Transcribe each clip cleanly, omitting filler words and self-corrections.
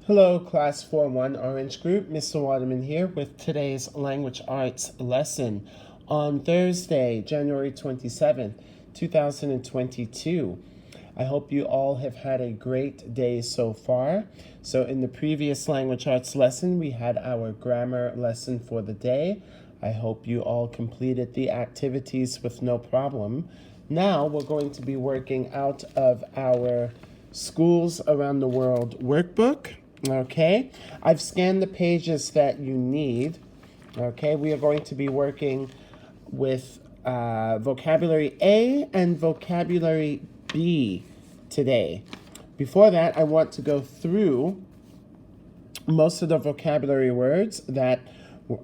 Hello, Class 4-1 Orange Group. Mr. Waterman here with today's language arts lesson on Thursday, January 27th, 2022. I hope you all have had a great day so far. So in the previous language arts lesson, we had our grammar lesson for the day. I hope you all completed the activities with no problem. Now we're going to be working out of our Schools Around the World workbook. Okay, I've scanned the pages that you need. Okay, we are going to be working with vocabulary A and vocabulary B today. Before that, I want to go through most of the vocabulary words that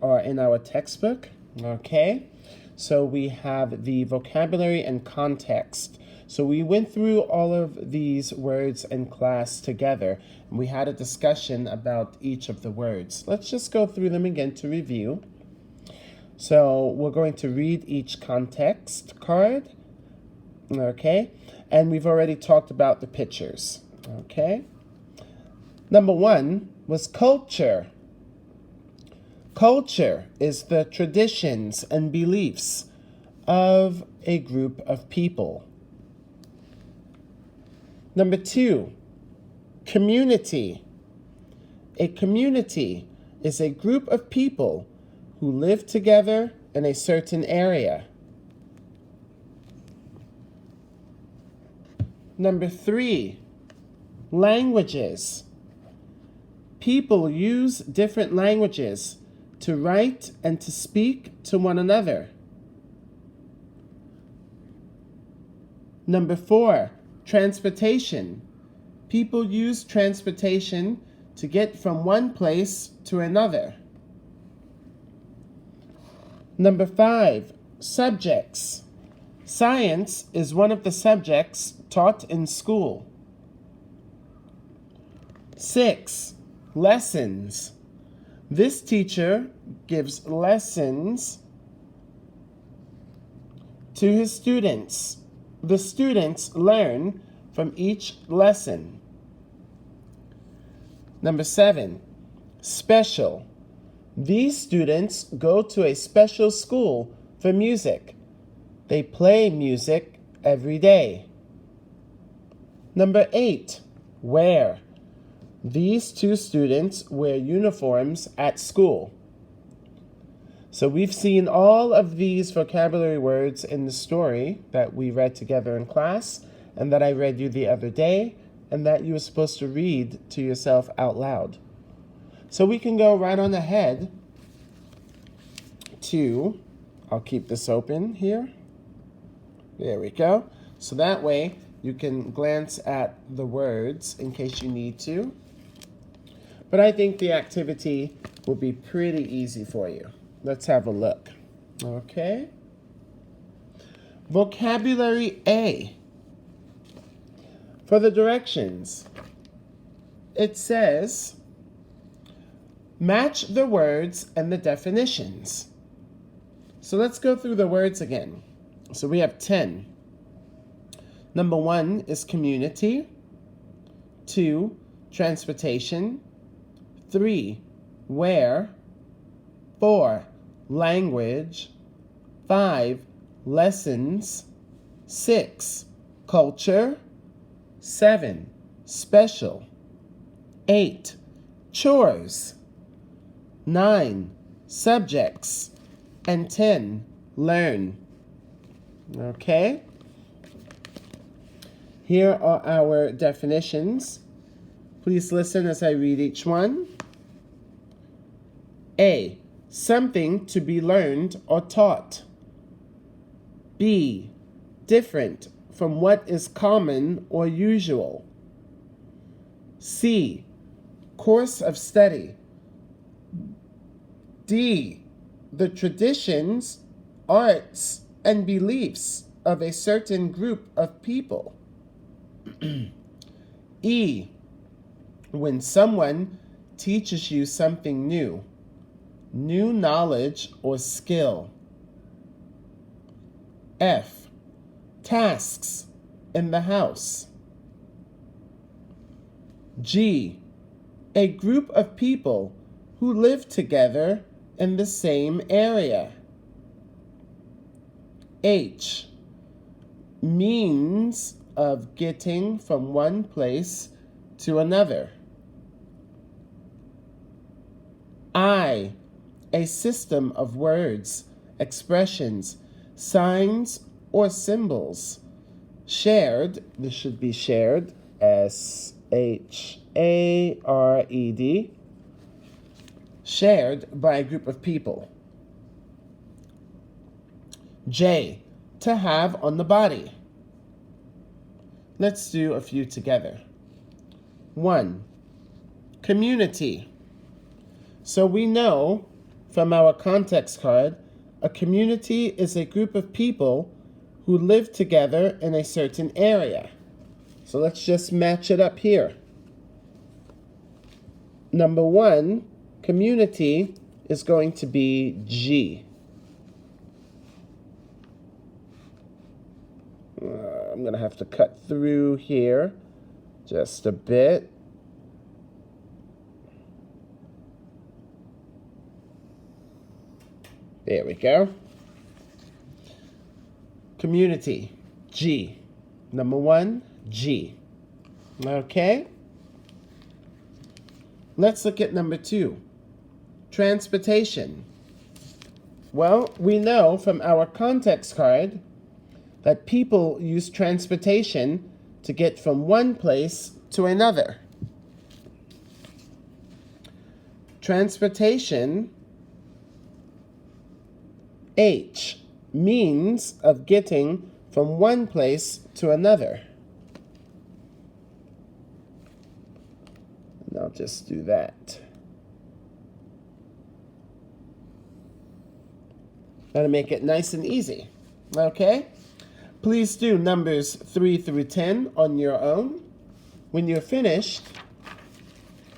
are in our textbook. Okay, so we have the vocabulary and context. So we went through all of these words in class together, and we had a discussion about each of the words. Let's just go through them again to review. So we're going to read each context card, okay? And we've already talked about the pictures, okay? Number one was culture. Culture is the traditions and beliefs of a group of people. Number two, community. A community is a group of people who live together in a certain area. Number three, languages. People use different languages to write and to speak to one another. Number four, transportation. People use transportation to get from one place to another. Number five, subjects. Science is one of the subjects taught in school. 6, lessons. This teacher gives lessons to his students. The students learn from each lesson. Number 7, special. These students go to a special school for music. They play music every day. Number 8, wear. These two students wear uniforms at school. So we've seen all of these vocabulary words in the story that we read together in class and that I read you the other day and that you were supposed to read to yourself out loud. So we can go right on ahead to, I'll keep this open here. There we go. So that way you can glance at the words in case you need to. But I think the activity will be pretty easy for you. Let's have a look. Okay. Vocabulary A. For the directions, it says, match the words and the definitions. So let's go through the words again. So we have 10. Number 1 is community. 2, transportation. 3, where. 4, language. 5, lessons. 6, culture. 7, special. 8, chores. 9, subjects. And 10, learn. Okay? Here are our definitions. Please listen as I read each one. A, something to be learned or taught. B, different from what is common or usual. C, course of study. D, the traditions, arts, and beliefs of a certain group of people. E, when someone teaches you something new knowledge or skill. F, tasks in the house. G, A group of people who live together in the same area. H, means of getting from one place to another. I, a system of words, expressions, signs, or symbols. Shared, this should be shared, S-H-A-R-E-D, shared by a group of people. J, to have on the body. Let's do a few together. 1, community. So we know from our context card, a community is a group of people who live together in a certain area. So let's just match it up here. Number 1, community is going to be G. I'm going to have to cut through here just a bit. There we go. Community, G. Number 1, G. Okay? Let's look at number 2, transportation. Well, we know from our context card that people use transportation to get from one place to another. Transportation, H, means of getting from one place to another. And I'll just do that. That'll make it nice and easy. Okay? Please do numbers 3 through 10 on your own. When you're finished,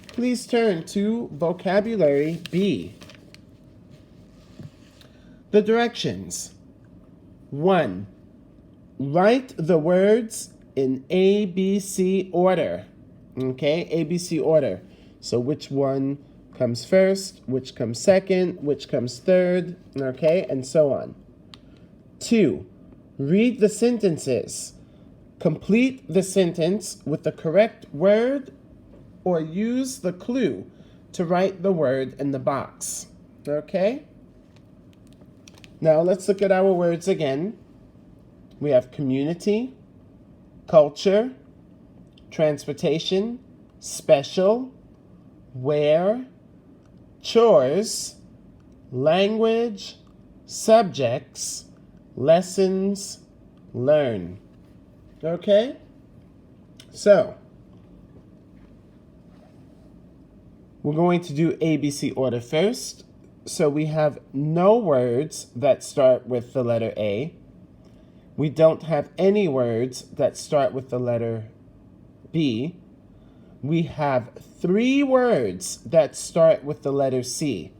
please turn to vocabulary B. The directions. 1, write the words in ABC order. Okay, ABC order. So which one comes first, which comes second, which comes third, okay, and so on. 2, read the sentences. Complete the sentence with the correct word or use the clue to write the word in the box. Okay? Now let's look at our words again. We have community, culture, transportation, special, where, chores, language, subjects, lessons, learn. Okay? So, we're going to do ABC order first. So we have no words that start with the letter A. We don't have any words that start with the letter B. We have 3 words that start with the letter C.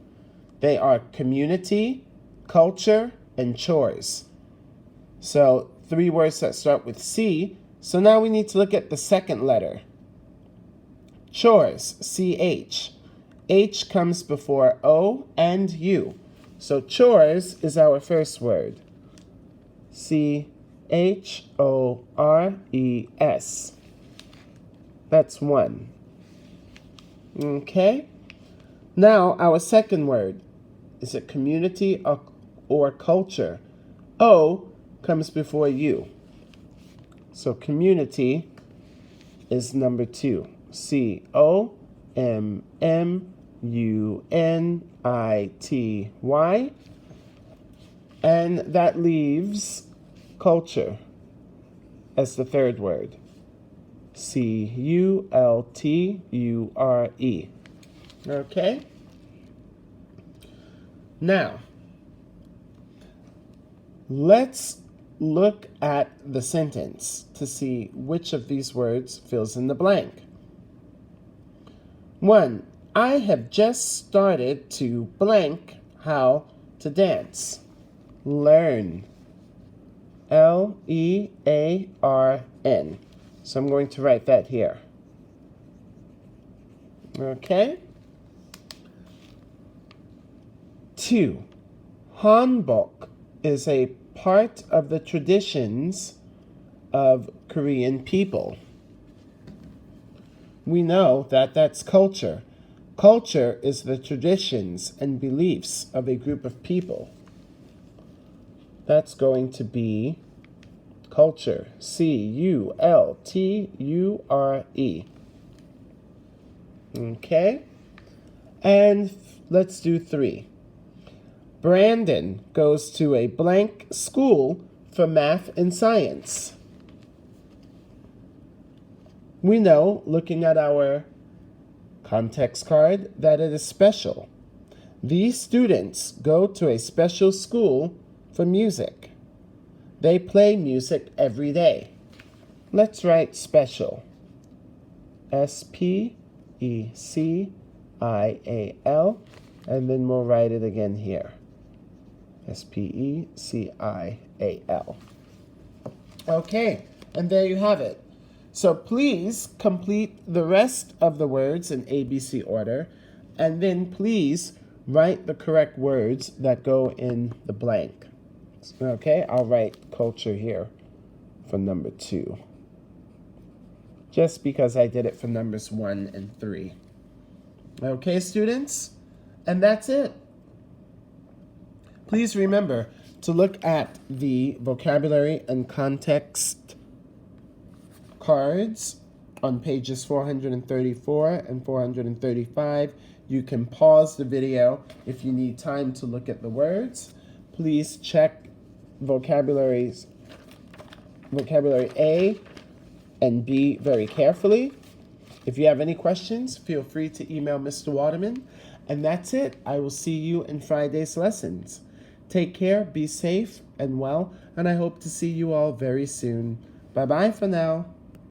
They are community, culture, and chores. So 3 words that start with C. So now we need to look at the second letter. Chores, C-H. H comes before O and U. So chores is our first word. C-H-O-R-E-S. That's 1. Okay? Now our second word. Is it community or culture? O comes before U. So community is number 2. C-O-M-M-U-N-I-T-Y. And that leaves culture as the third word. C-U-L-T-U-R-E. Okay? Now, let's look at the sentence to see which of these words fills in the blank. 1. I have just started to blank how to dance. Learn. L-E-A-R-N. So I'm going to write that here. Okay? 2. Hanbok is a part of the traditions of Korean people. We know that that's culture. Culture is the traditions and beliefs of a group of people. That's going to be culture. C-U-L-T-U-R-E. Okay? And let's do 3. Brandon goes to a blank school for math and science. We know, looking at our context card, that it is special. These students go to a special school for music. They play music every day. Let's write special. S-P-E-C-I-A-L. And then we'll write it again here. S-P-E-C-I-A-L. Okay, and there you have it. So please complete the rest of the words in ABC order, and then please write the correct words that go in the blank. Okay, I'll write culture here for number 2. Just because I did it for numbers 1 and 3. Okay, students? And that's it. Please remember to look at the vocabulary and context cards on pages 434 and 435. You can pause the video if you need time to look at the words. Please check vocabulary A and B very carefully. If you have any questions, feel free to email Mr. Waterman. And that's it. I will see you in Friday's lessons. Take care, be safe and well, and I hope to see you all very soon. Bye-bye for now.